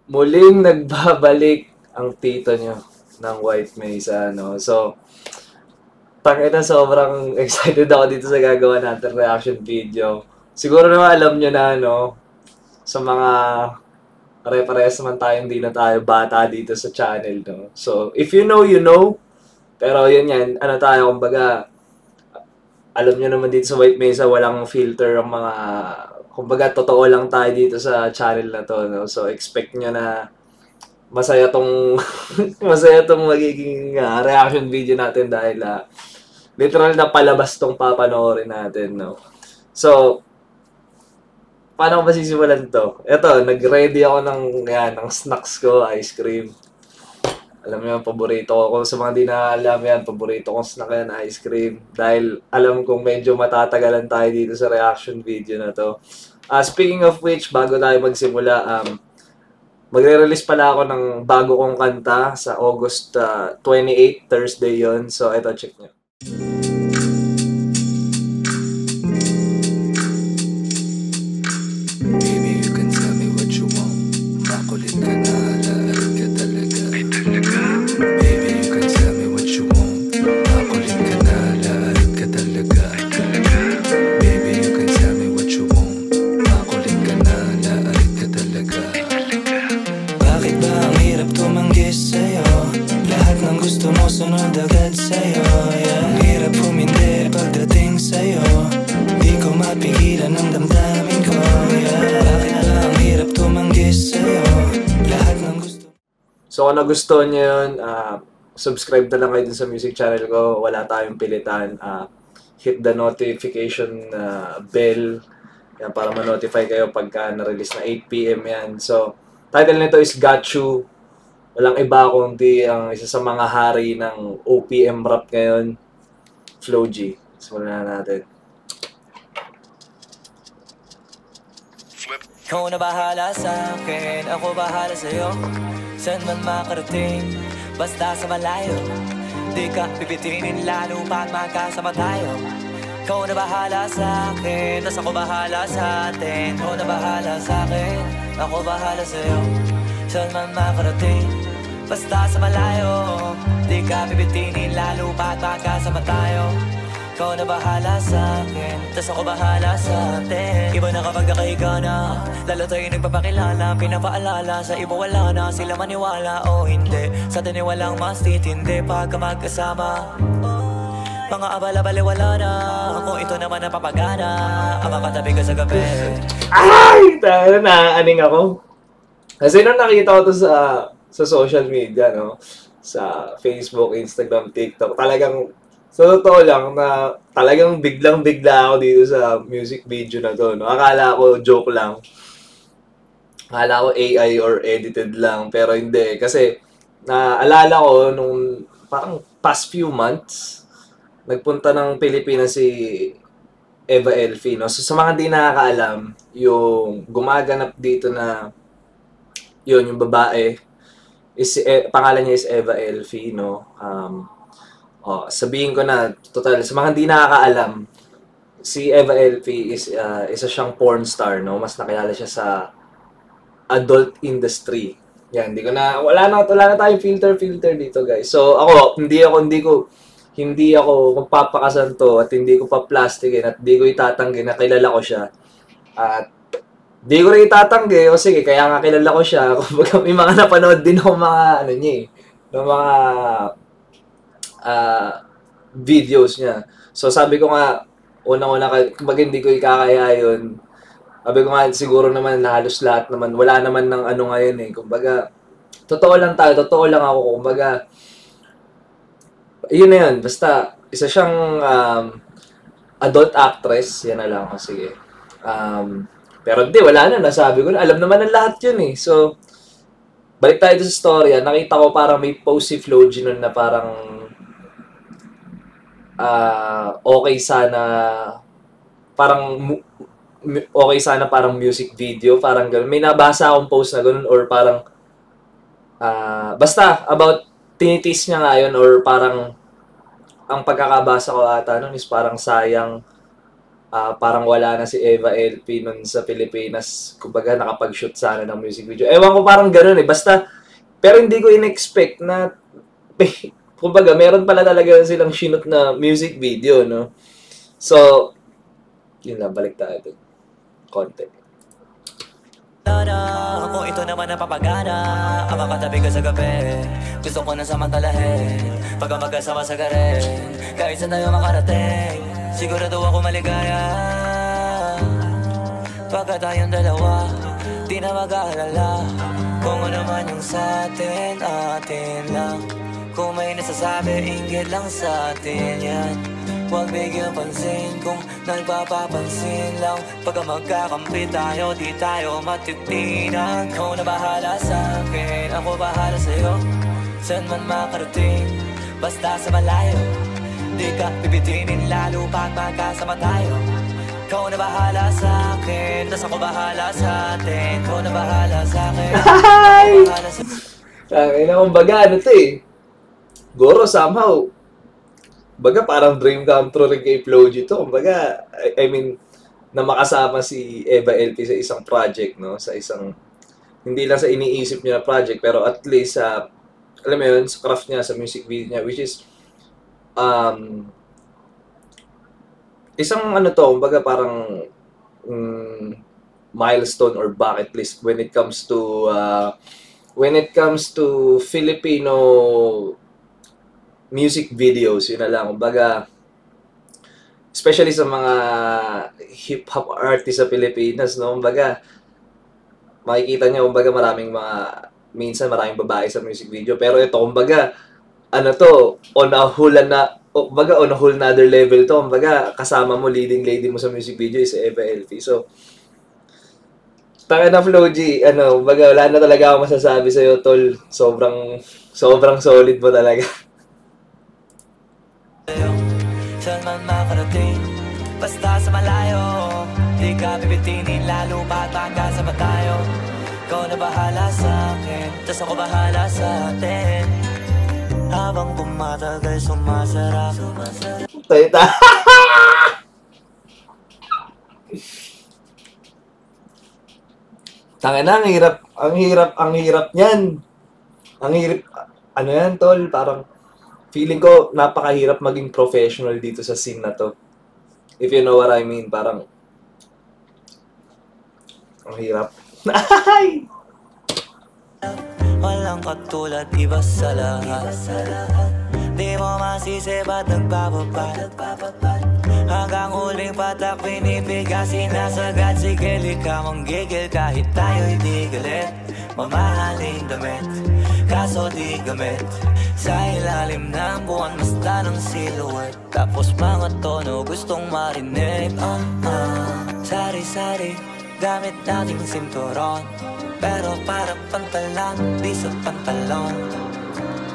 Muling nagbabalik ang tito nyo ng White Mesa, no? So, tangina sobrang excited ako dito sa gagawa natin reaction video. Siguro naman alam nyo na, no? Sa mga pare-parehas naman tayo, hindi na tayo bata dito sa channel, no? So, if you know, you know. Pero yun yan, ano tayo, kumbaga, alam nyo naman dito sa White Mesa, walang filter ang mga, kumbaga, totoo lang tayo dito sa channel na to, no? So, expect nyo na masaya tong masaya tong magiging reaction video natin dahil literal na palabas tong papanoorin natin, no? So, paano ko masisimulan to? Ito, nag-ready ako ng snacks ko, ice cream. Alam mo yan, paborito ko. Kung sa mga di na alam yan, paborito kong snack yan, ice cream. Dahil alam kong medyo matatagalan tayo dito sa reaction video na to. Speaking of which, bago tayo magsimula, magre-release pala ako ng bago kong kanta sa August 28, Thursday yon. So, ito, check nyo. Baby, you can tell me what you want. Makulit ka na, lahat ka talaga. Ay talaga. Baby, you can tell me what you want. Makulit ka na, lahat ka talaga. Ay talaga. Baby, you can tell me what you want. Makulit ka na, lahat ka talaga. Ay talaga. Bakit ba ang hirap tumanggi sa'yo? Lahat ng gusto mo sunod agad sa'yo, yeah. Ang hirap humindi pagdating sa'yo. Di ko mapigilan ang damdamin ko, yeah. Bakit ba ang hirap tumanggi sa'yo? Lahat ng gusto. So, kung nagustuhan nyo yun, subscribe na lang kayo dun sa music channel ko. Wala tayong pilitan. Hit the notification bell yan, para ma-notify kayo pagka na-release na 8 PM yan. So, title nito is Got You. Walang iba kundi ang isa sa mga hari ng OPM rap ngayon, Flo G. Simulan na natin. Ikaw na bahala sa akin, ako bahala sa'yo. Saan man makarating, basta sa malayo. Di ka pipitinin lalo pag magkasama tayo. Ikaw na bahala sa akin, tas ako bahala sa atin. Ikaw na bahala sa akin, ako bahala sa'yo. Saan man makarating, basta sa malayo. Di ka pipitinin lalo pag magkasama tayo. Ikaw na bahala sa akin, tas ako bahala sa atin. Iba na kapag nakahiga na, lalo tayo nagpapakilala. Pinapaalala sa iba wala na, sila maniwala o hindi. Sa atin ay walang mas titindi pagka magkasama. Mga abala-bali wala na, kung ito naman ang papagana. Ang makatabi ka sa gabi. Ay! Tayo na, aning ako. Kasi nung nakita ko to sa social media, no? Sa Facebook, Instagram, TikTok, talagang sa totoo lang na talagang biglang-bigla ako dito sa music video na to, no? Akala ko joke lang. Akala ko AI or edited lang, pero hindi. Kasi naalala ko nung parang past few months, nagpunta ng Pilipinas si Eva Elfie, no? So sa mga di nakakaalam, yung gumaganap dito na yun, yung babae, is, pangalan niya is Eva Elfie, no? Sabihin ko na, total, sa mga hindi nakakaalam, si Eva Elfie is isa siyang porn star, no? Mas nakilala siya sa adult industry. Yan, wala na tayong filter dito, guys. So, hindi ako magpapakasanto at hindi ko pa-plastikin at hindi ko itatanggi na kilala ko siya. At hindi ko rin itatanggi, o sige, kaya nga kilala ko siya. Kumbaga, may mga napanood din ako mga, ng mga videos niya. So sabi ko nga, unang-una, kumbaga hindi ko ikakaya yun. Sabi ko nga, siguro naman halos lahat naman, wala naman ng ano ngayon eh. Kumbaga, totoo lang ako. Kumbaga, yun na yun. Basta, isa siyang adult actress. Yan na lang. Sige. Pero hindi, wala na. Nasabi ko na. Alam naman ng lahat yun eh. So, balik tayo sa storya. Nakita ko parang may post si Flo G nun na parang okay sana parang music video, parang gano'n. May nabasa akong post na gano'n or parang basta about tinitis niya nga yun or parang ang pagkakabasa ko ata nun is parang sayang parang wala na si Eva LP nun sa Pilipinas. Kumbaga, nakapag-shoot sana ng music video. Ewan ko, parang gano'n eh. Basta, pero hindi ko in-expect na, kumbaga, meron pala talaga silang shoot na music video, no? So, yun lang, balik tayo dun. Konti. Kung ito naman ang papagana, ang makatabi ka sa gabi, gusto ko na samantalahin, pagka magkasama sa garin, kahit saan tayo makarating, sigurado ako maligaya. Pagka tayong dalawa, di na mag-aalala, kung ano man yung sa atin, atin lang. Kung may nasasabi, inggit lang sa atin yan. Huwag bigyan pansin kung nagpapapansin lang. Pagka magkakampi tayo, di tayo matitinan. Ikaw na bahala sa akin, ako bahala sa'yo. Saan man makarating, basta sa malayo. Di ka bibitinin lalo pag magkasama tayo. Ikaw na bahala sa akin, tas ako bahala sa atin. Ikaw na bahala sa akin, Hi! ako bahala sa Kaya na, kumbaga, ano to eh. Goro, somehow, baga parang dream come true rin kay Flo G to. Kumbaga, I mean, na makasama si Eva LP sa isang project, no? Sa isang, hindi lang sa iniisip niya na project, pero at least sa, alam mo yun, sa craft niya, sa music video niya, which is, isang ano to, kumbaga parang milestone or bucket list when it comes to Filipino music videos, yun na lang. Kumbaga, especially sa mga hip-hop artists sa Pilipinas, no? Kumbaga, makikita niya, kumbaga, minsan maraming babae sa music video. Pero ito, kumbaga, ano to, on a whole another level to. Kumbaga, kasama mo, leading lady mo sa music video is Eva LP. So, taka na Flo G, kumbaga, wala na talaga ako masasabi sa'yo, tol. Sobrang solid mo talaga. Saan man makarating, basta sa malayo. Di ka bibitinin lalo pag magkasama tayo. Ikaw na bahala sa akin, tas ako bahala sa atin. Habang bumatagal sumasarap. Tayta. Tangina, ang hirap niyan. Ang hirap, ano yan, tol, parang, feeling ko, napakahirap maging professional dito sa scene na to. If you know what I mean, parang, ang hirap. Walang katulad, iba sa lahat. Di mo masisi ba't nagpapapad. Hanggang huling patak pinipigasin na sagad. Sige, lika manggigil kahit tayo'y di galit. Mamahaling damit, kaso di gamit. Sa ilalim ng buwan, basta ng silhouette. Tapos mga tono gustong marinig. Sari-sari, gamit nating sinturon. Pero para pantalan, di sa pantalon.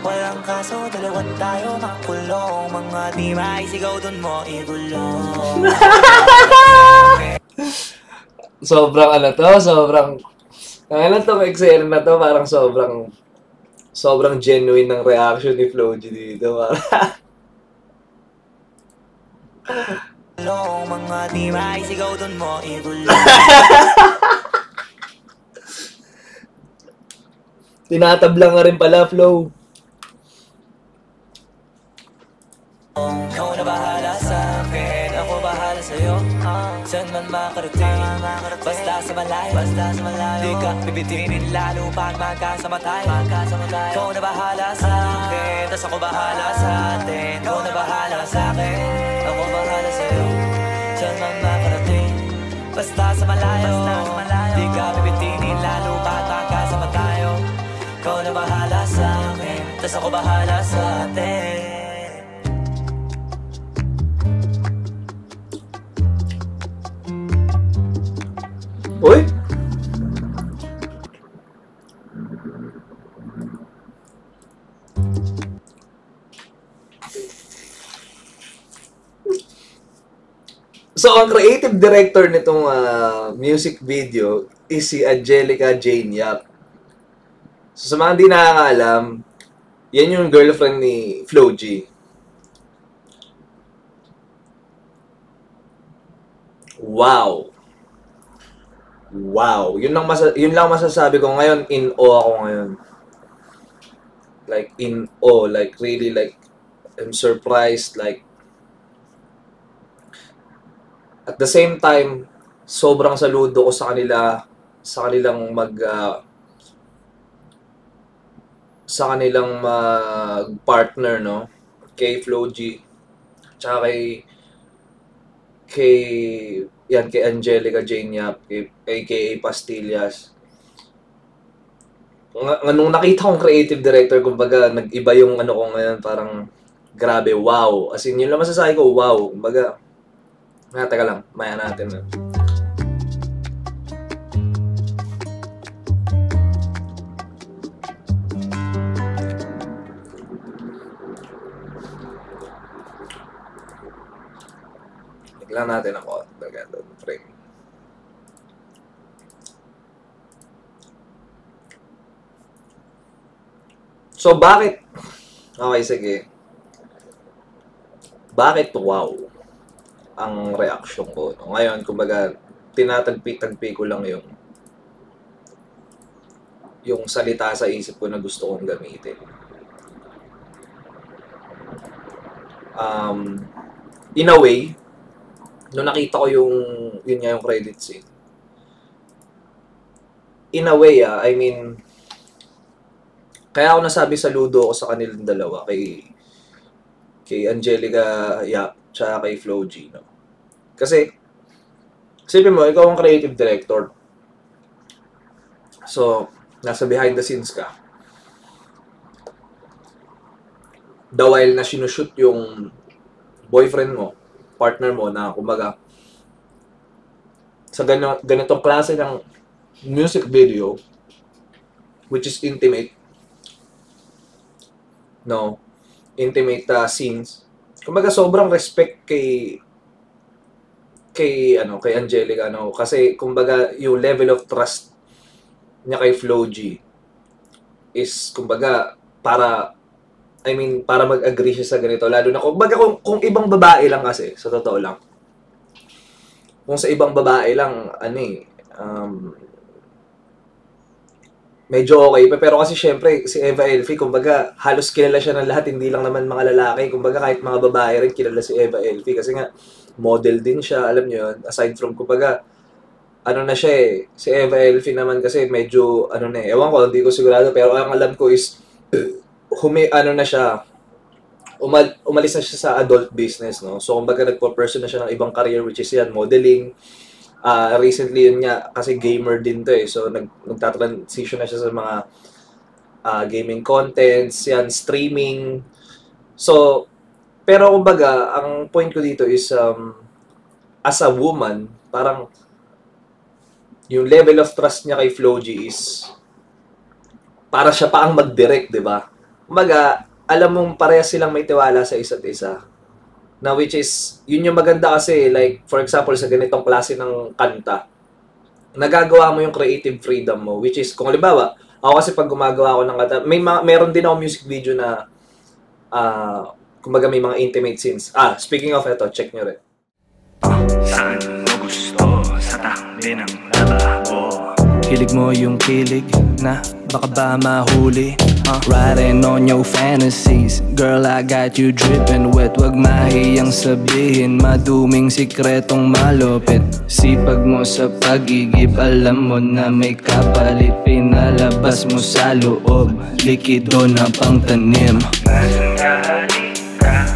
Walang kaso, dalawa tayo makulong. Mga di maisigaw dun mo igulong. Sobrang tong eksena na to, parang sobrang genuine ng reaction ni Flo G dito. Mga di maisigaw dun mo igulong. Tinatablang nga rin pala, Flo. Ikaw na bahala sa akin, ako bahala sa'yo. Saan man makarating, basta sa malayo. Di ka bibitinin lalo pag magkasama tayo. Ikaw na bahala sa akin, tas ako bahala sa atin. Ikaw na bahala sa akin, ako bahala sa'yo. Saan man makarating, basta sa malayo. Di ka bibitinin lalo pag magkasama tayo. Ikaw na bahala sa akin, tas ako bahala sa atin. Uy! So, ang creative director nitong music video is si Angelica Jane Yap. So, sa mga hindi nakakaalam, yan yung girlfriend ni Flo G. wow. Wow. Yun lang masasabi ko ngayon. In awe ako ngayon. Like, in awe. Like, really, like, I'm surprised. Like, at the same time, sobrang saludo ko sa kanila, sa kanilang mag-partner, no? Kay Flo G, tsaka kay Angelica Jane Yap, aka Pastillas. Nung nakita kong creative director, kumbaga, nag-iba yung ano ko ngayon, parang, grabe, wow. As in, yun lang masasabi ko, wow. Kumbaga, teka lang, maya natin. Tignan natin ako. Frame. So, bakit? Okay, sige. Bakit wow ang reaction ko? Ngayon, kumbaga, tinatagpi-tagpi ko lang yung salita sa isip ko na gusto kong gamitin. In a way, nung nakita ko yun nga yung credit scene. In a way, I mean, kaya ako nasabi saludo ako sa kanilang dalawa, kay Angelica Yap, tsaka kay Flo G, no? Kasi, isipin mo, ikaw ang creative director. So, nasa behind the scenes ka. The while na sinushoot yung boyfriend mo, partner mo, na kumbaga, sa ganitong klase ng music video, which is intimate, no? Intimate scenes. Kumbaga, sobrang respect kay Angelica, no? Kasi, kumbaga, yung level of trust niya kay Flo G is, kumbaga, para mag-agree siya sa ganito. Lalo na, kumbaga, kung ibang babae lang kasi, sa totoo lang. Kung sa ibang babae lang, medyo okay. Pero kasi syempre, si Eva Elfie, kumbaga, halos kilala siya ng lahat, hindi lang naman mga lalaki. Kumbaga, kahit mga babae rin, kilala si Eva Elfie. Kasi nga, model din siya, alam niyo yun. Aside from, kumbaga, na siya si Eva Elfie naman kasi medyo, ewan ko, hindi ko sigurado. Pero ang alam ko is, umalis na siya sa adult business, no? So, kumbaga, nagpo-pursue na siya ng ibang career, which is yan, modeling. Recently, yun nga, kasi gamer din to eh. So, nagtatransition na siya sa mga gaming contents, yan, streaming. So, pero kumbaga, ang point ko dito is, as a woman, parang, yung level of trust niya kay Flo G is, para siya pa ang mag-direct, di ba? Kumbaga, alam mong parehas silang may tiwala sa isa't isa. Na which is, yun yung maganda kasi, like, for example, sa ganitong klase ng kanta, nagagawa mo yung creative freedom mo, which is, kung halimbawa, ako kasi pag gumagawa ako ng kanta, meron din ako music video na, kumbaga may mga intimate scenes. Speaking of ito, check nyo rin. Saan mo gusto sa tabi ng lababo? Hilig mo yung kilig na baka ba mahuli? Riding on your fantasies, girl, I got you dripping wet. Wag mahiyang sabihin, maduming sikretong malupit. Sipag mo sa pagigib, alam mo na may kapalit. Pinalabas mo sa loob, likido na pangtanim. Nasaan ka, halika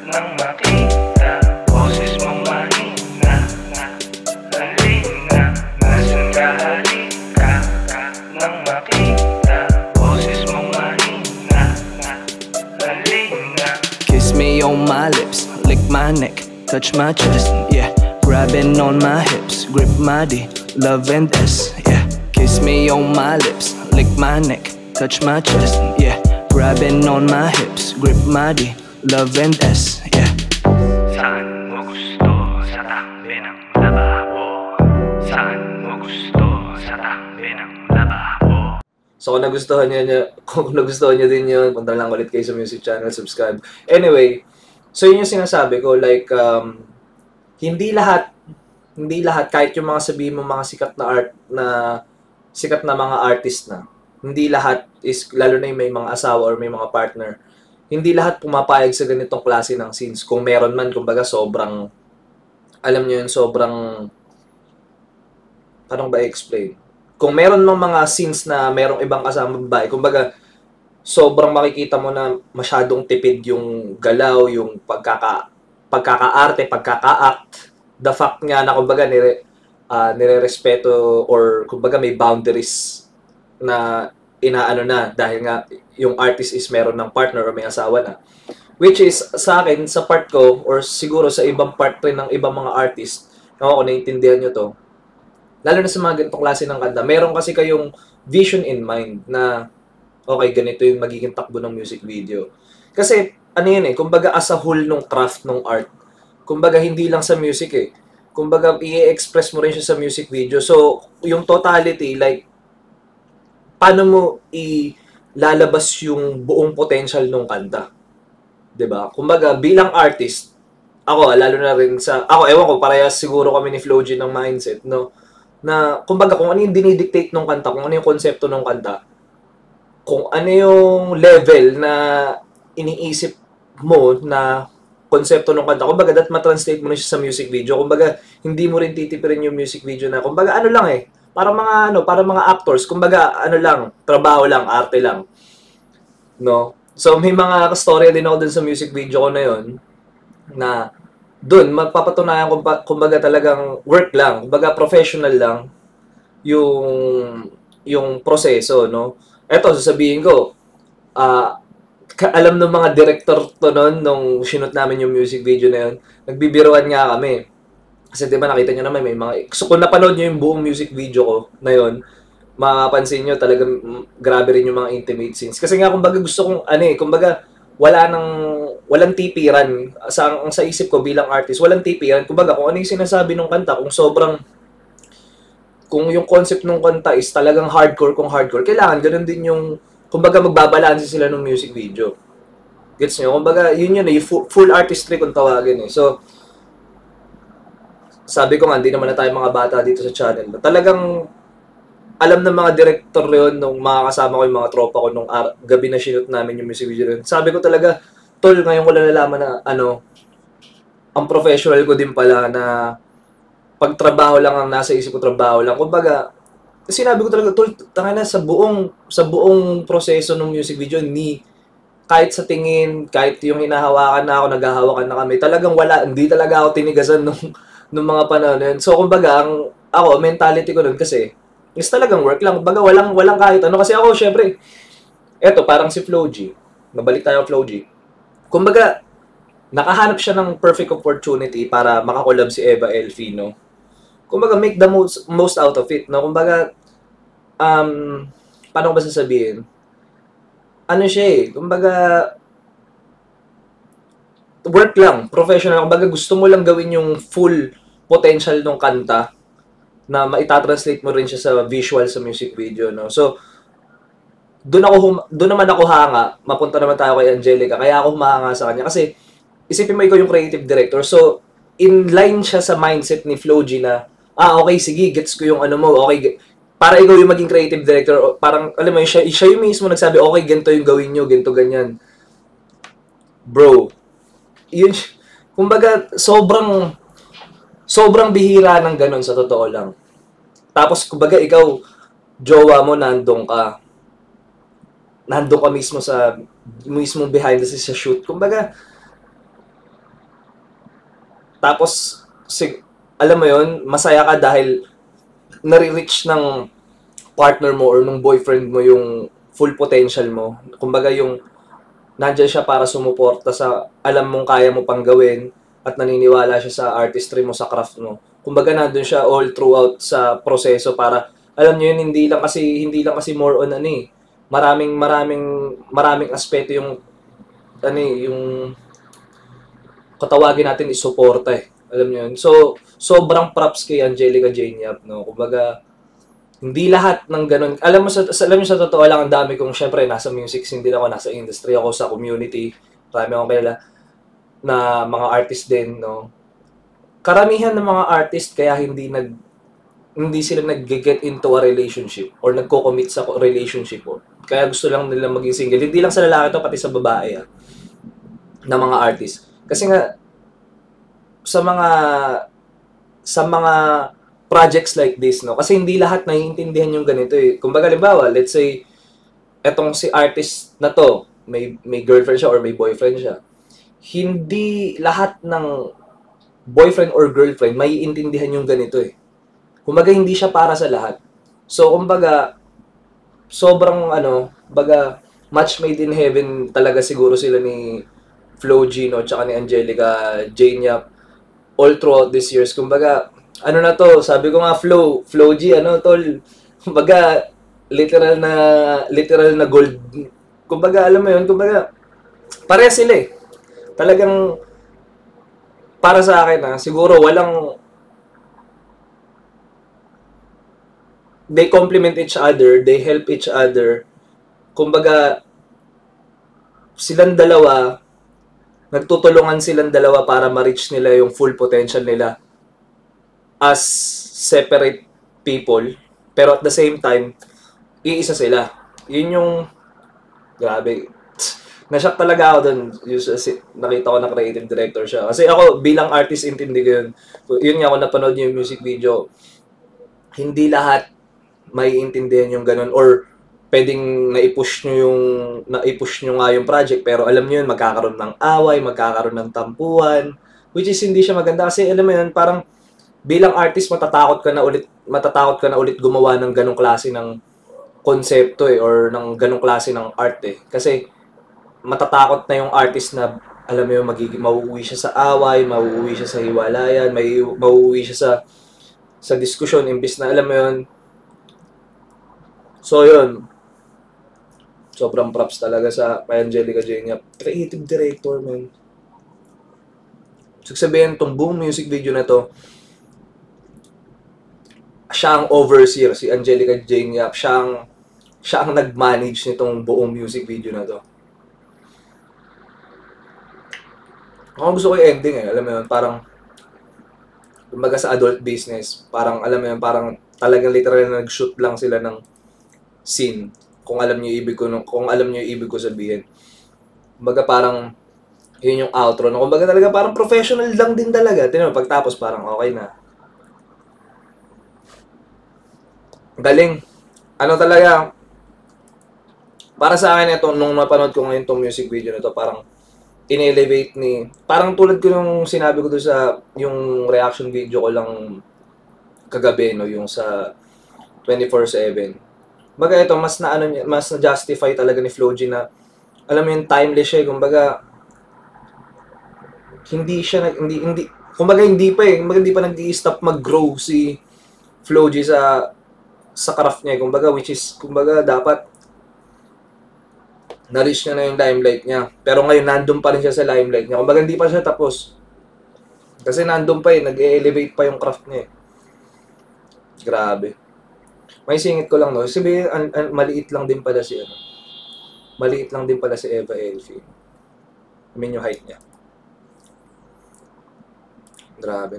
nang makita, boses mong mahina, halina. Nasaan ka, halika nang makita, boses mong mahina, halina. Kiss me on my lips, lick my neck, touch my chest, yeah. Grabbing on my hips, grip my D, love and test, yeah. Kiss me on my lips, lick my neck, touch my chest, yeah. Grabbing on my hips, grip my D, love and test, yeah. Saan mo gusto sa tabi ng lababo? Saan mo gusto sa tabi ng lababo? So, kung nagustuhan niyo din yun, punta lang ulit kayo sa music channel, subscribe. Anyway, so yun yung sinasabi ko, like, hindi lahat hindi lahat, kahit yung mga sabihin mo mga sikat na mga artist na, hindi lahat is, lalo na yung may mga asawa or may mga partner, hindi lahat pumapayag sa ganitong klase ng scenes. Kung meron man, kumbaga sobrang, alam nyo yun, sobrang, paano ba i-explain? Kung meron ng mga scenes na merong ibang kasama babae, kumbaga, sobrang makikita mo na masyadong tipid yung galaw, yung pagkaka-arte, pagkaka-act, the fact nga na kumbaga nire-respeto or kumbaga may boundaries na inaano na dahil nga yung artist is meron ng partner or may asawa na. Which is, sa akin, sa part ko, or siguro sa ibang part rin ng ibang mga artist, ako naiintindihan nyo to, lalo na sa mga ganitong klase ng kanta, meron kasi kayong vision in mind na, okay, ganito yung magiging takbo ng music video. Kasi, ano yun kumbaga as a whole nung craft nung art, kumbaga hindi lang sa music kumbaga i-express mo rin siya sa music video. So, yung totality, like, paano mo ilalabas yung buong potential nung kanta? 'Di ba? Kumbaga, bilang artist, ako, lalo na rin ako, ewan ko, parehas siguro kami ni Flow G ng mindset, no? Na, kumbaga, kung ano yung dinidictate nung kanta, kung ano yung konsepto nung kanta, kung ano yung level na iniisip mo na konsepto ng kanta, kumbaga that matranslate mo na siya sa music video. Kumbaga, hindi mo rin titipirin yung music video na, kumbaga ano lang para mga actors, kumbaga ano lang, trabaho lang, arte lang. No? So may mga storya din ako dun sa music video ko na yon na dun magpapatunayan kumbaga talagang work lang, kumbaga professional lang yung proseso, no? Eto, sasabihin ko, alam ng mga director to noon nung shoot namin yung music video na yun, nagbibiruan nga kami. Kasi di ba nakita nyo naman may mga... So kung napanood nyo yung buong music video ko na yun, mapapansin nyo talagang grabe rin yung mga intimate scenes. Kasi nga kumbaga gusto kong kumbaga walang tipiran. Sa isip ko bilang artist, walang tipiran. Kumbaga kung ano yung sinasabi ng kanta, kung yung concept ng kanta is talagang hardcore, kailangan ganun din yung kumbaga magbabalanse sila ng music video. Gets nyo? Kumbaga, yun yung full artistry kung tawagin So, sabi ko nga, hindi naman na tayo mga bata dito sa channel. Talagang, alam ng mga director yun, nung mga kasama ko yung mga tropa ko, nung gabi na shoot namin yung music video yun. Sabi ko talaga, tol, ngayon ko lang nalaman na, ang professional ko din pala na pagtrabaho lang ang nasa isip ko, trabaho lang. Kumbaga, sinabi ko talaga, tol, tangina sa buong proseso ng music video, kahit sa tingin, kahit yung hinahawakan na ako, naghahawakan na kami, talagang hindi talaga ako tinigasan nung mga panahon yun. So, kumbaga, mentality ko nun kasi, is talagang work lang. Kumbaga, walang kahit ano. Kasi ako, syempre, eto, parang si Flow G. Mabalik tayo Flow G. Kumbaga, nakahanap siya ng perfect opportunity para makakolab si Eva Elfino. Kumbaga, make the most out of it, no? Kumbaga, paano ko ba sasabihin? Ano siya kumbaga, work lang, professional. Kumbaga, gusto mo lang gawin yung full potential ng kanta na maitatranslate mo rin siya sa visual sa music video, no? So, doon naman ako hanga. Mapunta naman tayo kay Angelica. Kaya ako humahanga sa kanya. Kasi, isipin mo ikaw yung creative director. So, in line siya sa mindset ni Flow G na, okay, sige, gets ko yung okay, para ikaw yung maging creative director, parang, alam mo, siya yung mismo nagsabi, okay, ganito yung gawin nyo, ganito, ganyan. Bro, yun, kumbaga, sobrang bihira ng ganun sa totoo lang. Tapos, kumbaga, ikaw, jowa mo, nandun ka mismo behind the scenes sa shoot. Kumbaga, tapos, alam mo yun, masaya ka dahil nare-reach ng partner mo or ng boyfriend mo yung full potential mo. Kumbaga yung nandiyan siya para sumuporta sa alam mong kaya mo pang gawin at naniniwala siya sa artistry mo, sa craft mo. Kumbaga nandun siya all throughout sa proseso para, alam niyo yun, hindi lang kasi more on maraming aspeto yung yung katawagin natin is suporta Alam niyo yun. So, sobrang props kay Angelica Jane Yap, no? Kumbaga, hindi lahat ng ganun. Alam mo sa totoo lang, ang dami kong, syempre, nasa music scene din ako, nasa industry ako, sa community. Marami akong kilala na mga artist din, no? karamihan ng mga artist kaya hindi sila nag-get into a relationship or nagko-commit sa relationship o kaya gusto lang nila maging single. Hindi lang sa lalaki to, pati sa babae na mga artist. Kasi nga sa mga projects like this, no? Kasi hindi lahat naiintindihan yung ganito eh. Kumbaga, halimbawa, let's say etong si artist na to, may girlfriend siya or may boyfriend siya. Hindi lahat ng boyfriend or girlfriend maiintindihan yung ganito eh. Kumbaga, hindi siya para sa lahat. So, kumbaga, sobrang baga, match made in heaven talaga siguro sila ni Flo G, no, tsaka ni Angelica Jane Yap all throughout these years. Kumbaga, na to, sabi ko nga Flo G, tol, kumbaga, literal na gold. Kumbaga, alam mo yun, kumbaga, pareha sila eh. Talagang, para sa akin siguro they complement each other, they help each other. Kumbaga, nagtutulungan silang dalawa para ma-reach nila yung full potential nila as separate people. Pero at the same time, iisa sila. Yun yung, grabe, nashock talaga ako dun. Nakita ko na creative director siya. Kasi ako, bilang artist, intindi ko yun. Yun nga, ako napanood yung music video. Hindi lahat maiintindihan yung ganun or pwedeng naipush nyo nga yung project pero alam nyo yun, magkakaroon ng away, magkakaroon ng tampuan, which is hindi siya maganda kasi alam mo yun, parang bilang artist matatakot ka na ulit gumawa ng ganong klase ng konsepto or ng ganong klase ng art eh. Kasi matatakot na yung artist na alam mo yun, mauuwi siya sa away, mauuwi siya sa hiwalayan, mauuwi siya sa diskusyon imbis na alam mo yun. So yun, sobrang props talaga kay Angelica Jane Yap. Creative director, man. Sabihin, itong buong music video na to, siya ang overseer, si Angelica Jane Yap. Siya ang nag-manage nitong buong music video na to. Ako gusto ko yung ending eh. Alam mo yun, parang kumbaga sa adult business, parang alam mo yun, parang talagang literal na nag-shoot lang sila ng scene. Kung alam niyo yung ibig ko sabihin. Kumbaga parang yun yung outro. No? Kumbaga talaga parang professional lang din talaga. Tingnan mo, pagtapos parang okay na. Galing. Talaga, para sa akin ito, nung napanood ko ngayon itong music video na ito, parang in-elevate parang tulad ko nung sinabi ko doon sa yung reaction video ko lang kagabi, no, yung sa 24/7. Baga ito, mas na-justify talaga ni Flo G na, alam mo yung timeless siya, kumbaga, kumbaga hindi pa nag-i-stop mag-grow si Flo G sa craft niya, kumbaga, which is, kumbaga, dapat, na-reach niya na yung limelight niya. Pero ngayon, nandun pa rin siya sa limelight niya. Kumbaga, hindi pa siya tapos. Kasi nandun pa nag-elevate pa yung craft niya. Grabe. May singit ko lang, no? Sabihin, maliit lang din pala si Eva Elfie. I mean, yung height niya. Grabe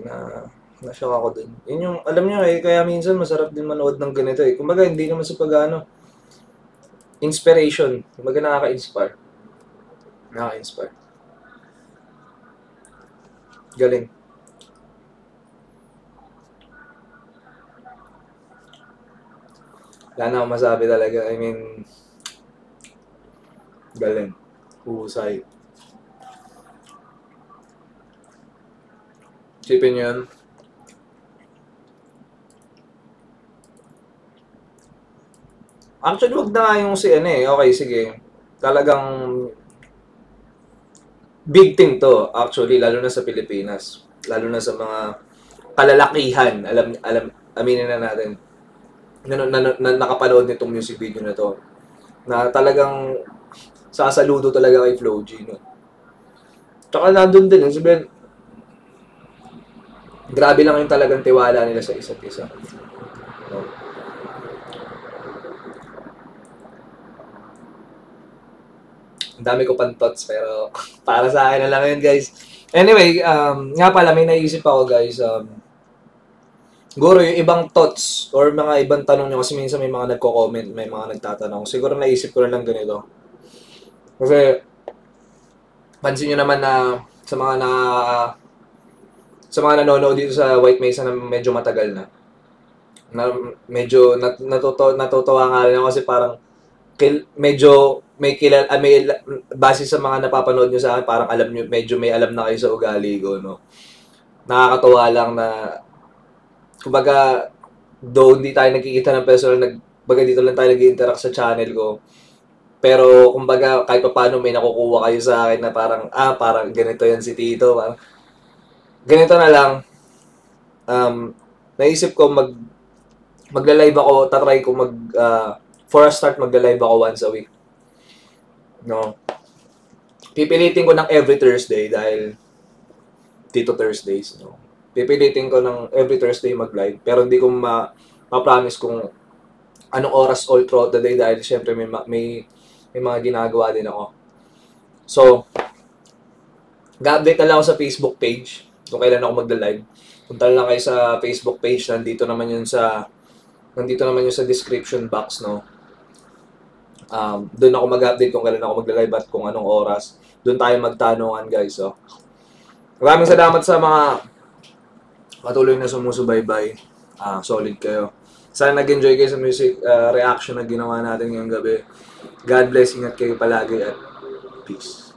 na-shock ako dun. Yun yung, alam niyo kaya minsan masarap din manood ng ganito eh. Kumbaga, hindi naman sa inspiration. Kumbaga, nakaka-inspire. Galing. Wala na akong masabi talaga. I mean, galing. Husay. Isipin nyo yun. Actually, wag na nga yung Okay, sige. Talagang big thing to, actually, lalo na sa Pilipinas. Lalo na sa mga kalalakihan. Aminin na natin. Na nakapanood nitong music video na to. Na talagang sasaludo talaga kay Flo G, no? Tsaka nandun din, sabihin, grabe lang yung talagang tiwala nila sa isa't isa. No? Ang dami ko pang thoughts, pero para sa akin na lang yun, guys. Anyway, nga pala, may naisip ako, guys. Siguro yung ibang thoughts or mga ibang tanong nyo, kasi minsan may mga nagko-comment, may mga nagtatanong. Siguro naisip ko na lang ganito. Kasi, pansin nyo naman na sa mga nanonood dito sa White Mesa na medyo matagal na medyo natutuwa nga rin ako kasi parang medyo may base sa mga napapanood nyo sa akin, parang medyo may alam na kayo sa ugali ko, no? Nakakatuwa lang na kumbaga, though hindi tayo nagkikita ng personal, baga dito lang tayo nag-interact sa channel ko. Pero, kumbaga, kahit pa paano may nakukuha kayo sa akin na parang ganito yan si Tito. Parang, ganito na lang. Naisip ko magla-live ako, tatry ko for a start, magla-live ako once a week. No? Pipilitin ko ng every Thursday dahil Tito Thursdays, no? Pipilitin ko ng every Thursday mag-live. Pero hindi ko ma-promise kung anong oras all throughout the day dahil syempre may mga ginagawa din ako. So, ga-update na lang ako sa Facebook page kung kailan ako magla-live. Punta lang kayo sa Facebook page, nandito naman yun sa description box, no? Doon ako mag-update kung kailan ako magla-live at kung anong oras. Doon tayo magtanungan, guys. So, maraming salamat sa mga patuloy na sumusubaybay. Solid kayo. Sana nag-enjoy kayo sa music reaction na ginawa natin ngayong gabi. God bless, ingat kayo palagi at peace.